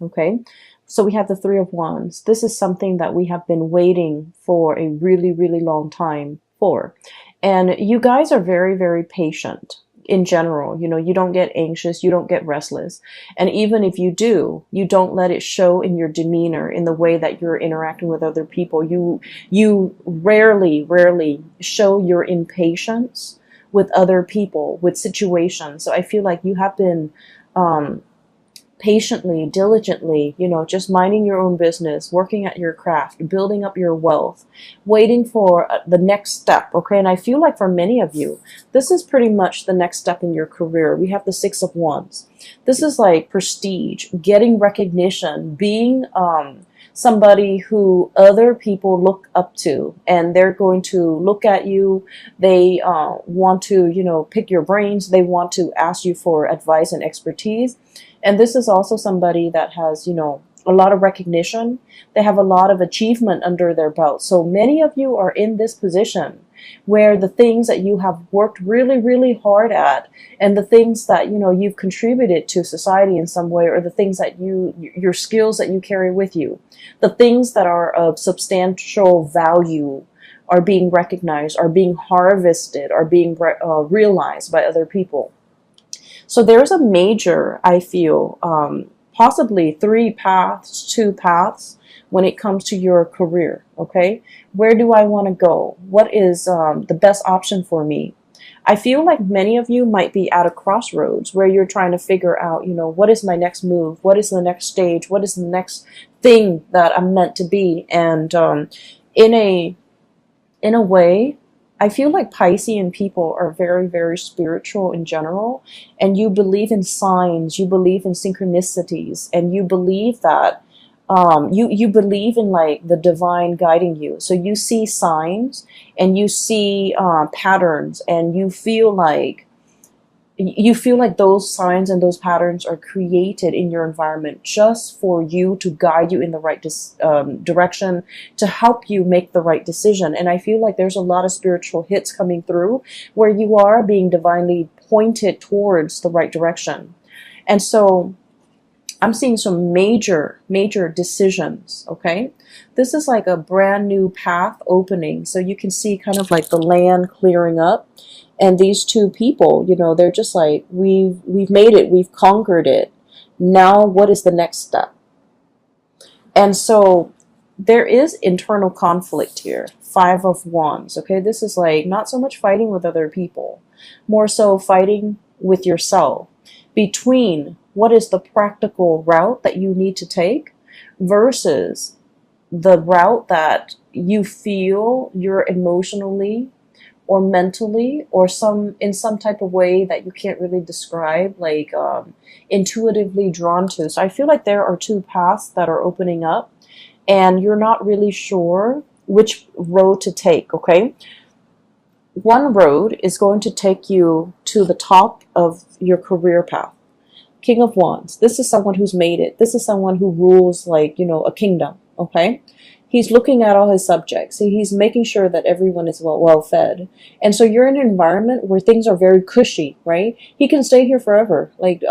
Okay, so we have the Three of Wands. This is something that we have been waiting for a really, really long time for. And you guys are very, very patient in general. You know, you don't get anxious, you don't get restless. And even if you do, you don't let it show in your demeanor, in the way that you're interacting with other people. You rarely show your impatience with other people, with situations. So I feel like you have been patiently, diligently, you know, just minding your own business, working at your craft, building up your wealth, waiting for the next step. Okay. And I feel like for many of you, this is pretty much the next step in your career. We have the Six of Wands. This is like prestige, getting recognition, being, somebody who other people look up to, and they're going to look at you. They want to, you know, pick your brains. They want to ask you for advice and expertise. And this is also somebody that has, you know, a lot of recognition. They have a lot of achievement under their belt. So many of you are in this position where the things that you have worked really, really hard at, and the things that, you know, you've contributed to society in some way, or the things that your skills that you carry with you, the things that are of substantial value are being recognized, are being harvested, are being realized by other people. So there's a major, I feel, possibly three paths, two paths when it comes to your career. Okay, where do I want to go? What is the best option for me? I feel like many of you might be at a crossroads where you're trying to figure out, you know, what is my next move? What is the next stage? What is the next thing that I'm meant to be? And in a way, I feel like Piscean people are very, very spiritual in general, and you believe in signs, you believe in synchronicities, and you believe that you believe in like the divine guiding you. So you see signs and you see patterns, and you feel like those signs and those patterns are created in your environment just for you, to guide you in the right direction, to help you make the right decision. And I feel like there's a lot of spiritual hits coming through where you are being divinely pointed towards the right direction. And so I'm seeing some major decisions. Okay, this is like a brand new path opening. So you can see kind of like the land clearing up. And these two people, you know, they're just like, we've made it, we've conquered it. Now, what is the next step? And so there is internal conflict here. Five of Wands. Okay, this is like not so much fighting with other people, more so fighting with yourself between what is the practical route that you need to take versus the route that you feel you're emotionally or mentally, or in some type of way that you can't really describe, like intuitively drawn to. So I feel like there are two paths that are opening up, and you're not really sure which road to take. Okay, one road is going to take you to the top of your career path. King of Wands. This is someone who's made it. This is someone who rules, like, you know, a kingdom. Okay, he's looking at all his subjects. He's making sure that everyone is well fed. And so you're in an environment where things are very cushy, right? He can stay here forever. Like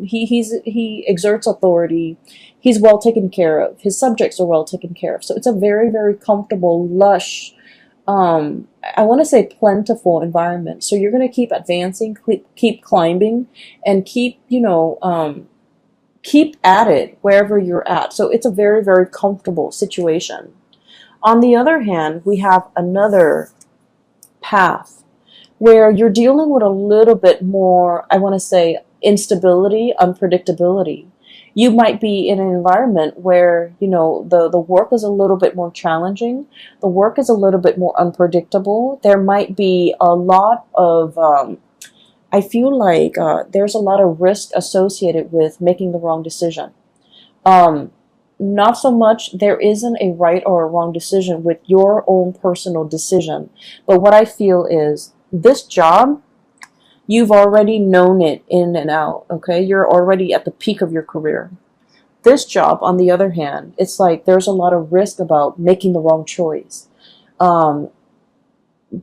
he exerts authority. He's well taken care of. His subjects are well taken care of. So it's a very, very comfortable, lush, I want to say plentiful environment. So you're going to keep advancing, keep climbing, and keep, you know, keep at it wherever you're at. So it's a very, very comfortable situation. On the other hand, we have another path where you're dealing with a little bit more, I want to say, instability, unpredictability. You might be in an environment where, you know, the work is a little bit more challenging. The work is a little bit more unpredictable. There might be a lot of, I feel like there's a lot of risk associated with making the wrong decision. Not so much there isn't a right or a wrong decision with your own personal decision. But what I feel is this job, you've already known it in and out, okay? You're already at the peak of your career. This job, on the other hand, it's like there's a lot of risk about making the wrong choice.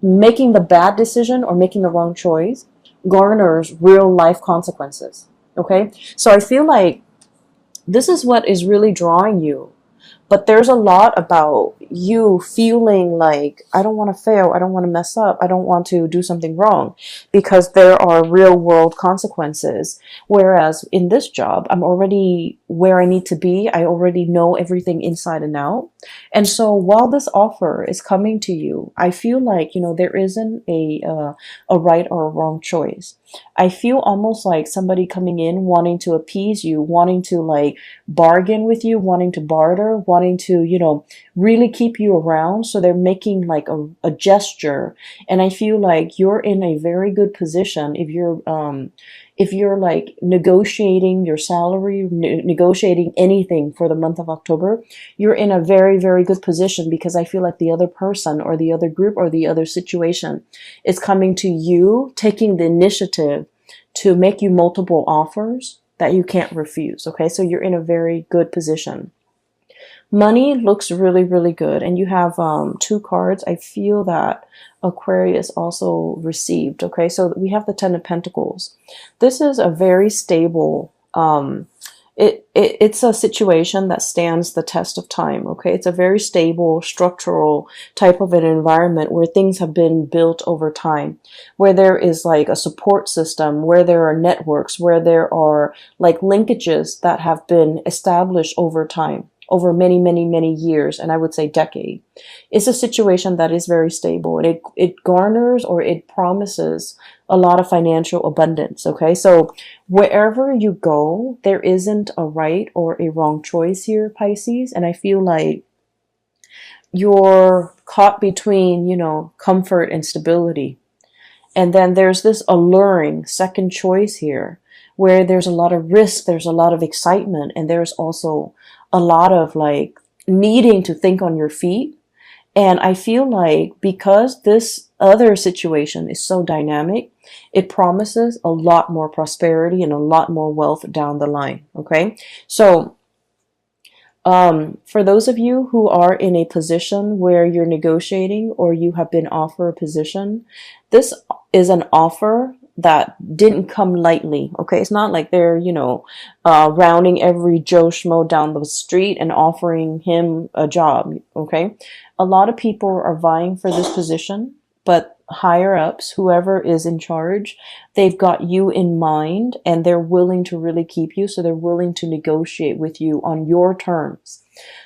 Making the bad decision or making the wrong choice garners real life consequences, okay? So I feel like this is what is really drawing you. But there's a lot about you feeling like, I don't want to fail, I don't want to mess up, I don't want to do something wrong, because there are real world consequences. Whereas in this job, I'm already where I need to be. I already know everything inside and out. And so while this offer is coming to you, I feel like, there isn't a right or a wrong choice. I feel almost like somebody coming in wanting to appease you, wanting to like bargain with you, wanting to barter, wanting to, really keep you around. So they're making like a gesture. And I feel like you're in a very good position if you're like negotiating your salary, negotiating anything for the month of October, you're in a very, very good position, because I feel like the other person or the other group or the other situation is coming to you, taking the initiative to make you multiple offers that you can't refuse. Okay, so you're in a very good position. Money looks really, really good. And you have two cards. I feel that Aquarius also received. Okay, so we have the Ten of Pentacles. This is a very stable, it's a situation that stands the test of time. Okay, it's a very stable, structural type of an environment where things have been built over time, where there is like a support system, where there are networks, where there are like linkages that have been established over time, over many, many, many years, and I would say decade. It's a situation that is very stable, and it garners, or it promises, a lot of financial abundance. Okay, so wherever you go, there isn't a right or a wrong choice here, Pisces, and I feel like you're caught between, comfort and stability. And then there's this alluring second choice here, where there's a lot of risk, there's a lot of excitement, and there's also a lot of like needing to think on your feet. And I feel like because this other situation is so dynamic, it promises a lot more prosperity and a lot more wealth down the line. Okay, so for those of you who are in a position where you're negotiating or you have been offered a position, this is an offer that didn't come lightly. Okay, it's not like they're, rounding every Joe Schmo down the street and offering him a job. Okay, a lot of people are vying for this position, but higher ups, whoever is in charge, they've got you in mind and they're willing to really keep you. So they're willing to negotiate with you on your terms.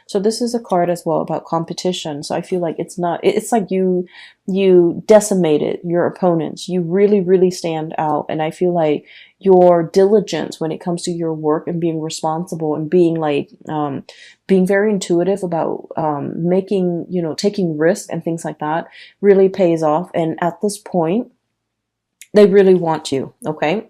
So this is a card as well about competition. So I feel like it's like you decimated your opponents. You really, really stand out. And I feel like your diligence when it comes to your work and being responsible and being like, being very intuitive about, making, taking risks and things like that really pays off. And at this point, they really want you. Okay.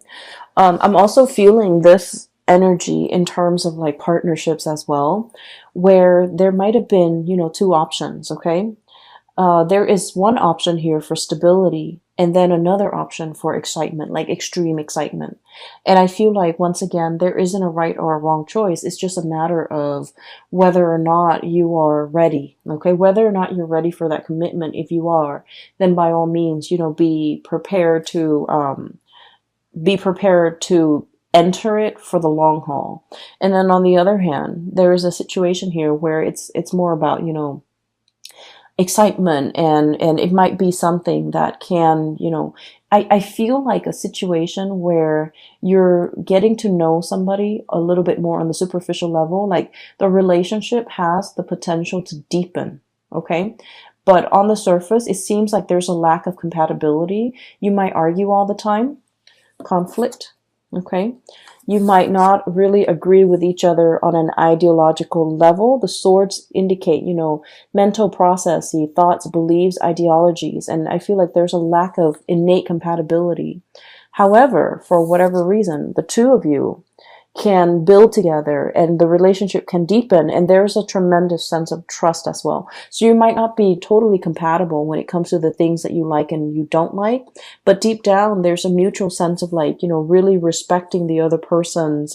I'm also feeling this energy in terms of like partnerships as well, where there might have been, two options. Okay. There is one option here for stability, and then another option for excitement, like extreme excitement. And I feel like, once again, there isn't a right or a wrong choice. It's just a matter of whether or not you are ready. Okay. Whether or not you're ready for that commitment. If you are, then by all means, be prepared to enter it for the long haul. And then on the other hand, there is a situation here where it's more about, excitement, and it might be something that can, I feel like a situation where you're getting to know somebody a little bit more on the superficial level, like the relationship has the potential to deepen. Okay. But on the surface, it seems like there's a lack of compatibility. You might argue all the time, conflict. Okay. You might not really agree with each other on an ideological level. The swords indicate, mental processes, thoughts, beliefs, ideologies. And I feel like there's a lack of innate compatibility. However, for whatever reason, the two of you can build together and the relationship can deepen, and there's a tremendous sense of trust as well. So you might not be totally compatible when it comes to the things that you like and you don't like, but deep down there's a mutual sense of like, really respecting the other person's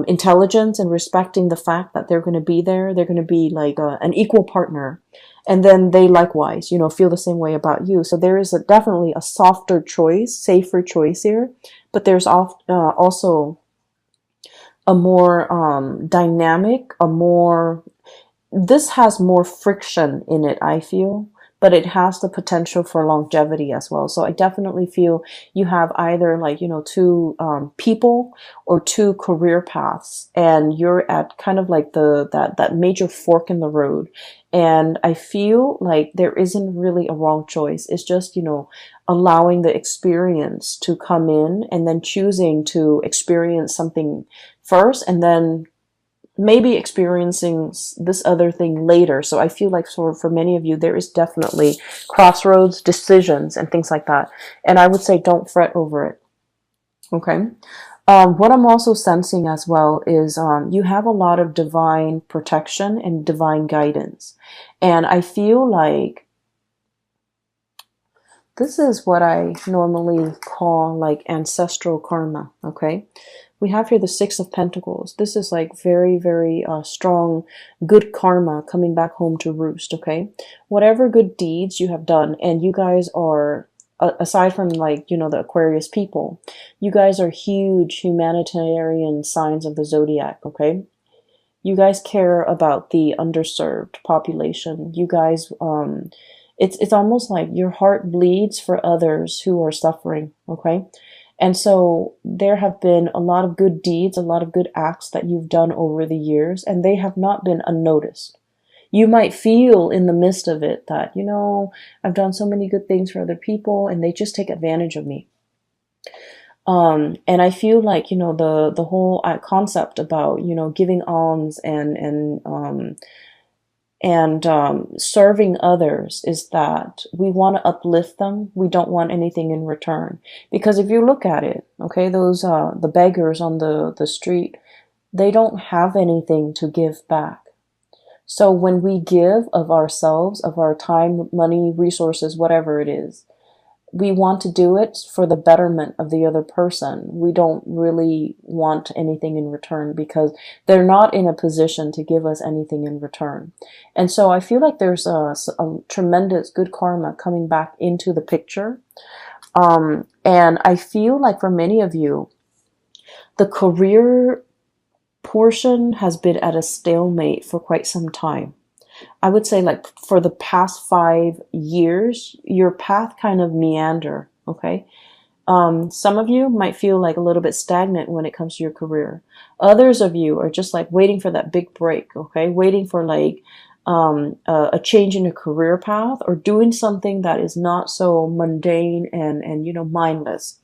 intelligence and respecting the fact that they're going to be there. They're going to be like an equal partner. And then they likewise, feel the same way about you. So there is definitely a softer choice, safer choice here, but there's also a more dynamic, a more, this has more friction in it, I feel, but it has the potential for longevity as well. So I definitely feel you have either like, you know, two people or two career paths, and you're at kind of like that major fork in the road. And I feel like there isn't really a wrong choice. It's just, you know, allowing the experience to come in and then choosing to experience something first and then maybe experiencing this other thing later. So I feel like for many of you, there is definitely crossroads, decisions, and things like that. And I would say don't fret over it. Okay. What I'm also sensing as well is you have a lot of divine protection and divine guidance. And I feel like this is what I normally call like ancestral karma. Okay. We have here the Six of Pentacles. This is like very, very strong, good karma coming back home to roost, okay? Whatever good deeds you have done, and you guys are, aside from like, you know, the Aquarius people, you guys are huge humanitarian signs of the zodiac, okay? You guys care about the underserved population. You guys, it's almost like your heart bleeds for others who are suffering, okay? And so there have been a lot of good deeds, a lot of good acts that you've done over the years, and they have not been unnoticed. You might feel in the midst of it that, you know, I've done so many good things for other people and they just take advantage of me. And I feel like, you know, the whole concept about, you know, giving alms and serving others is that we want to uplift them. We don't want anything in return. Because if you look at it, okay, those the beggars on the street, they don't have anything to give back. So when we give of ourselves, of our time, money, resources, whatever it is, we want to do it for the betterment of the other person. We don't really want anything in return because they're not in a position to give us anything in return. And so I feel like there's a tremendous good karma coming back into the picture. And I feel like for many of you, the career portion has been at a stalemate for quite some time. I would say like for the past 5 years, your path kind of meander, okay? Some of you might feel like a little bit stagnant when it comes to your career. Others of you are just like waiting for that big break, okay? Waiting for like a change in your career path or doing something that is not so mundane and you know, mindless.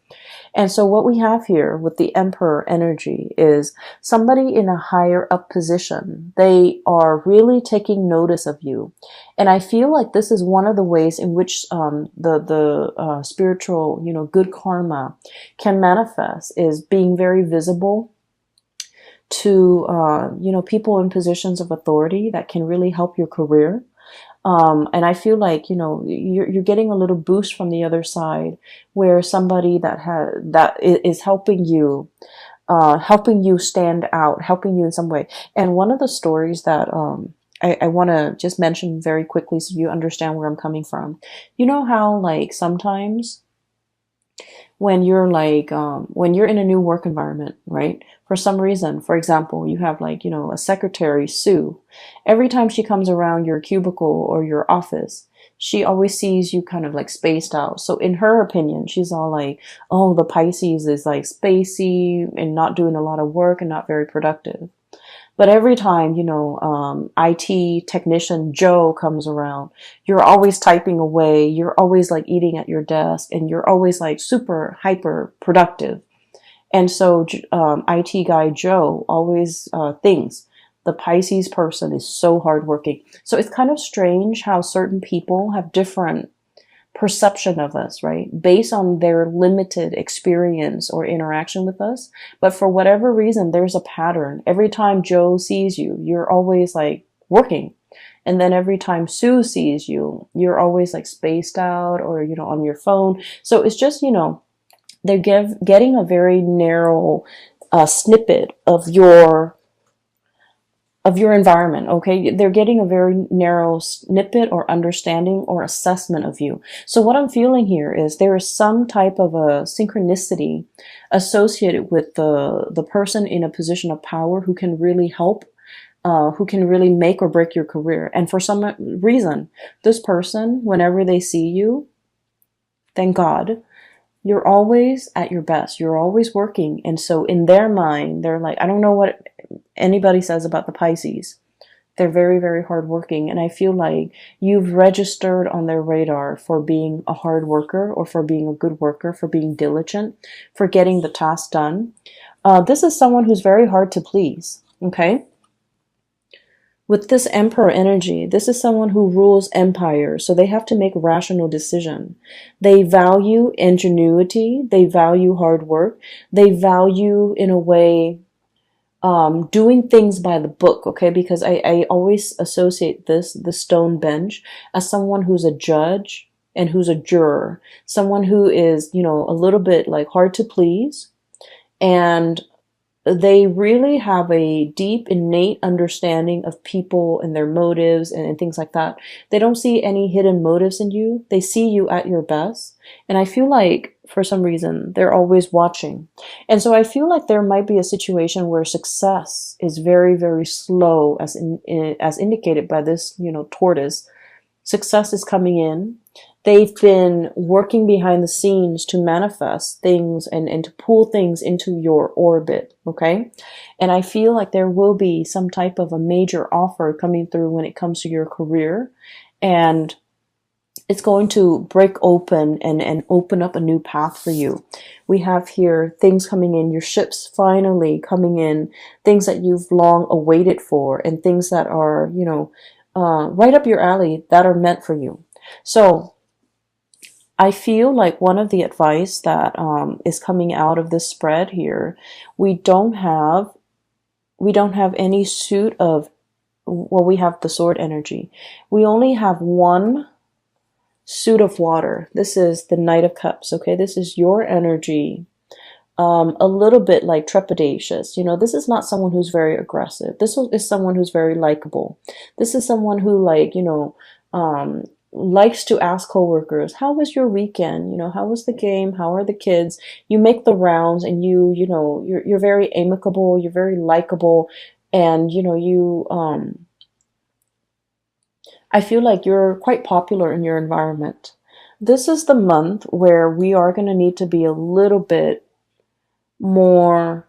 And so what we have here with the Emperor energy is somebody in a higher up position. They are really taking notice of you. And I feel like this is one of the ways in which the spiritual, you know, good karma can manifest is being very visible to, you know, people in positions of authority that can really help your career. And I feel like, you know, you're getting a little boost from the other side where somebody that is helping you stand out, helping you in some way. And one of the stories that, I want to just mention very quickly so you understand where I'm coming from. You know how like sometimes when you're like, when you're in a new work environment, right? For some reason, for example, you have like, you know, a secretary, Sue. Every time she comes around your cubicle or your office, she always sees you kind of like spaced out. So in her opinion, she's all like, oh, the Pisces is like spacey and not doing a lot of work and not very productive. But every time, you know, IT technician Joe comes around, you're always typing away. You're always like eating at your desk and you're always like super hyper productive. And so IT guy Joe always thinks the Pisces person is so hardworking. So it's kind of strange how certain people have different perception of us, right? Based on their limited experience or interaction with us. But for whatever reason, there's a pattern. Every time Joe sees you, you're always like working. And then every time Sue sees you, you're always like spaced out or, you know, on your phone. So it's just, you know, they're getting a very narrow snippet of your of your environment, okay? They're getting a very narrow snippet or understanding or assessment of you. So what I'm feeling here is there is some type of a synchronicity associated with the person in a position of power who can really help, who can really make or break your career. And for some reason, this person, whenever they see you, thank God, you're always at your best. You're always working. And so in their mind, they're like, I don't know what anybody says about the Pisces. They're very, very hardworking. And I feel like you've registered on their radar for being a hard worker, or for being a good worker, for being diligent, for getting the task done. This is someone who's very hard to please. Okay. With this Emperor energy, this is someone who rules empires, so they have to make rational decision. They value ingenuity, they value hard work, they value, in a way, doing things by the book, okay? Because I always associate the stone bench, as someone who's a judge and who's a juror, someone who is, you know, a little bit like hard to please, and they really have a deep, innate understanding of people and their motives and things like that. They don't see any hidden motives in you. They see you at your best. And I feel like, for some reason, they're always watching. And so I feel like there might be a situation where success is very, very slow, as indicated by this, you know, tortoise. Success is coming in. They've been working behind the scenes to manifest things and to pull things into your orbit, okay? And I feel like there will be some type of a major offer coming through when it comes to your career. And it's going to break open and open up a new path for you. We have here things coming in, your ships finally coming in, things that you've long awaited for, and things that are, you know, right up your alley, that are meant for you. So I feel like one of the advice that is coming out of this spread here, we don't have any suit of, well, we have the sword energy. We only have one suit of water. This is the Knight of Cups, okay? This is your energy. A little bit like trepidatious. You know, this is not someone who's very aggressive. This is someone who's very likable. This is someone who, like, you know, likes to ask coworkers, how was your weekend? You know, how was the game? How are the kids? You make the rounds, and you know, you're very amicable, you're very likable, and you know, I feel like you're quite popular in your environment. This is the month where we are going to need to be a little bit more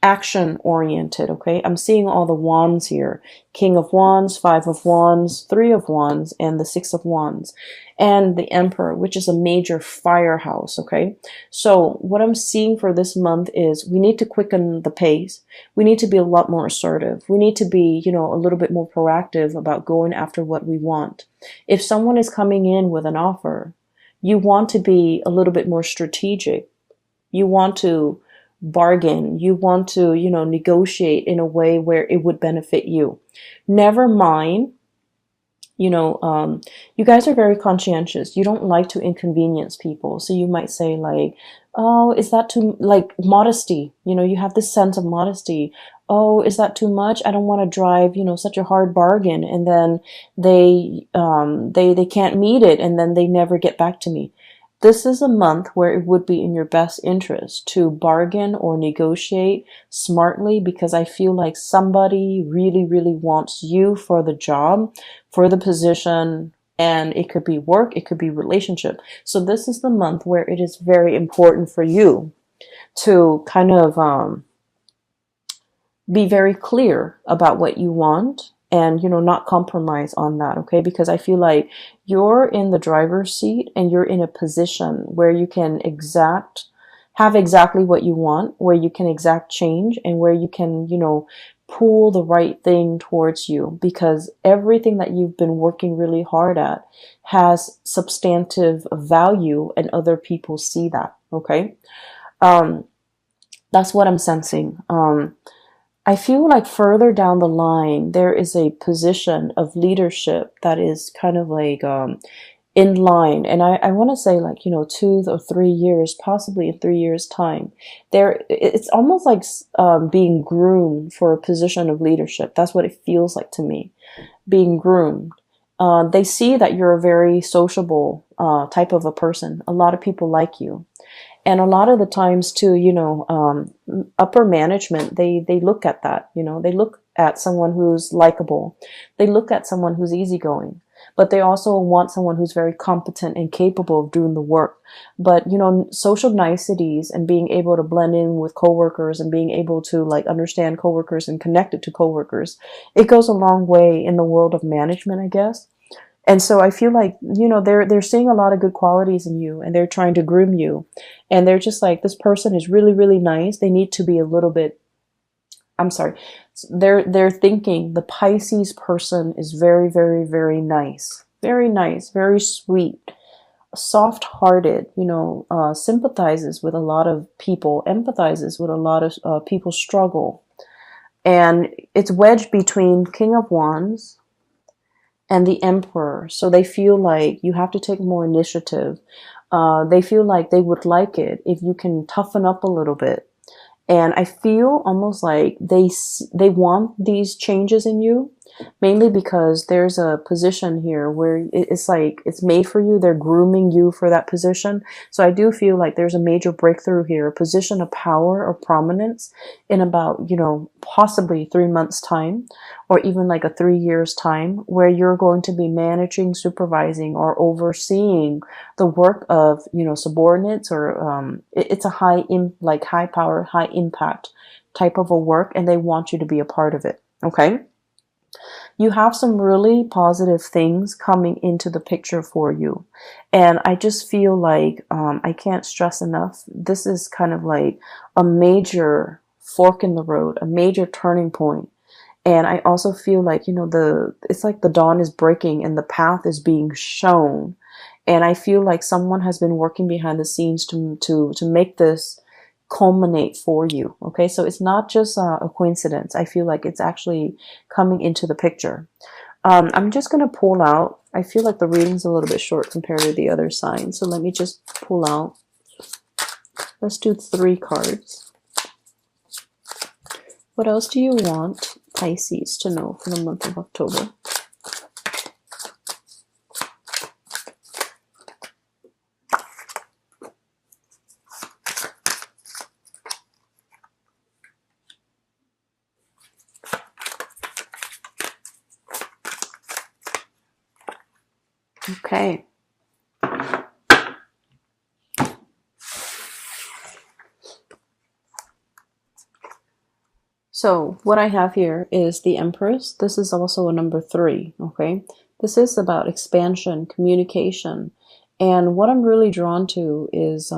action oriented, okay? I'm seeing all the wands here. King of Wands, Five of Wands, Three of Wands, and the Six of Wands. And the Emperor, which is a major firehouse, okay? So what I'm seeing for this month is we need to quicken the pace. We need to be a lot more assertive. We need to be, you know, a little bit more proactive about going after what we want. If someone is coming in with an offer, you want to be a little bit more strategic. You want to bargain. You want to, you know, negotiate in a way where it would benefit you. Never mind, you know, you guys are very conscientious. You don't like to inconvenience people. So you might say like, oh, is that too, like, modesty? You know, you have this sense of modesty. Oh, is that too much? I don't want to drive, you know, such a hard bargain. And then they can't meet it, and then they never get back to me. This is a month where it would be in your best interest to bargain or negotiate smartly, because I feel like somebody really, really wants you for the job, for the position, and it could be work, it could be relationship. So this is the month where it is very important for you to kind of be very clear about what you want, and, you know, not compromise on that, okay? Because I feel like you're in the driver's seat, and you're in a position where you can have exactly what you want, where you can exact change, and where you can, you know, pull the right thing towards you, because everything that you've been working really hard at has substantive value, and other people see that, okay? That's what I'm sensing. I feel like further down the line, there is a position of leadership that is kind of like, in line. And I want to say like, 2 or 3 years, possibly in 3 years time, it's almost like being groomed for a position of leadership. That's what it feels like to me, being groomed. They see that you're a very sociable type of a person. A lot of people like you. And a lot of the times too, upper management, they look at that, they look at someone who's likable. They look at someone who's easygoing, but they also want someone who's very competent and capable of doing the work. But, social niceties and being able to blend in with coworkers and being able to like understand coworkers and connect it to coworkers, it goes a long way in the world of management, I guess. And so I feel like, they're seeing a lot of good qualities in you and they're trying to groom you. And they're just like, this person is really, really nice. They need to be a little bit, I'm sorry. They're thinking the Pisces person is very, very, very nice, very sweet, soft-hearted, sympathizes with a lot of people, empathizes with a lot of people's struggle. And it's wedged between King of Wands and the Emperor. So they feel like you have to take more initiative. They feel like they would like it if you can toughen up a little bit. And I feel almost like they want these changes in you, mainly because there's a position here where it's like it's made for you. They're grooming you for that position. So I do feel like there's a major breakthrough here, a position of power or prominence in about, possibly 3 months time, or even like a 3 years time, where you're going to be managing, supervising, or overseeing the work of, subordinates, or it's a high power, high impact type of a work, and they want you to be a part of it. Okay. You have some really positive things coming into the picture for you. And I just feel like, I can't stress enough, this is kind of like a major fork in the road, a major turning point. And I also feel like, it's like the dawn is breaking and the path is being shown. And I feel like someone has been working behind the scenes to make this culminate for you. Okay, so it's not just a coincidence. I feel like it's actually coming into the picture. I'm just going to pull out. I feel like the reading's a little bit short compared to the other signs. So let me just pull out. Let's do 3 cards. What else do you want Pisces to know for the month of October? Okay. So what I have here is the Empress. This is also a number 3. Okay. This is about expansion, communication. And what I'm really drawn to is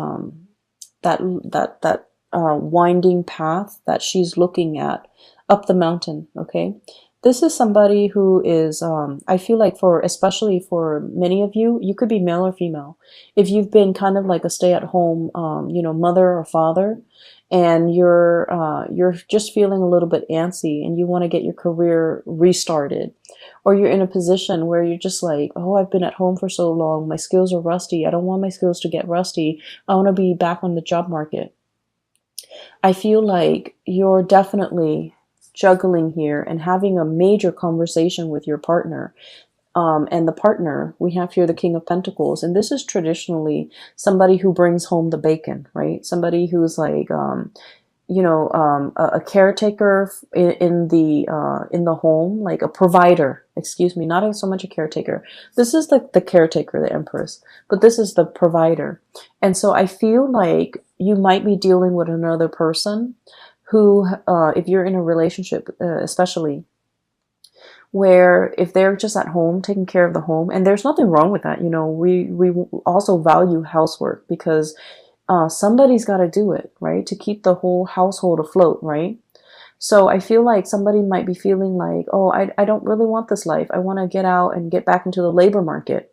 that winding path that she's looking at up the mountain. Okay. This is somebody who is, I feel like especially for many of you, you could be male or female. If you've been kind of like a stay-at-home, mother or father, and you're just feeling a little bit antsy and you want to get your career restarted, or you're in a position where you're just like, oh, I've been at home for so long, my skills are rusty, I don't want my skills to get rusty, I want to be back on the job market. I feel like you're definitely juggling here and having a major conversation with your partner. And the partner, we have here the King of Pentacles, and this is traditionally somebody who brings home the bacon, right? Somebody who's like, a caretaker in the home, like a provider. Excuse me, not so much a caretaker. This is the caretaker, the Empress, but this is the provider. And so I feel like you might be dealing with another person who, if you're in a relationship, especially, where if they're just at home taking care of the home, and there's nothing wrong with that, we also value housework because somebody's got to do it, right, to keep the whole household afloat, right? So I feel like somebody might be feeling like, oh, I don't really want this life, I want to get out and get back into the labor market.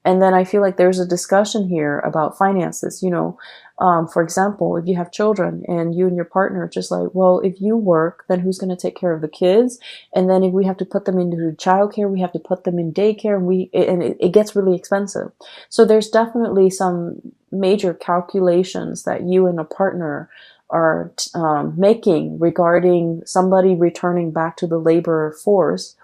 And then I feel like there's a discussion here about finances. For example, if you have children and you and your partner are just like, well, if you work, then who's going to take care of the kids? And then if we have to put them into childcare, we have to put them in daycare, and it gets really expensive. So there's definitely some major calculations that you and a partner are making regarding somebody returning back to the labor force,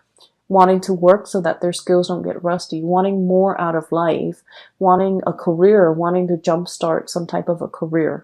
wanting to work so that their skills don't get rusty, wanting more out of life, wanting a career, wanting to jumpstart some type of a career.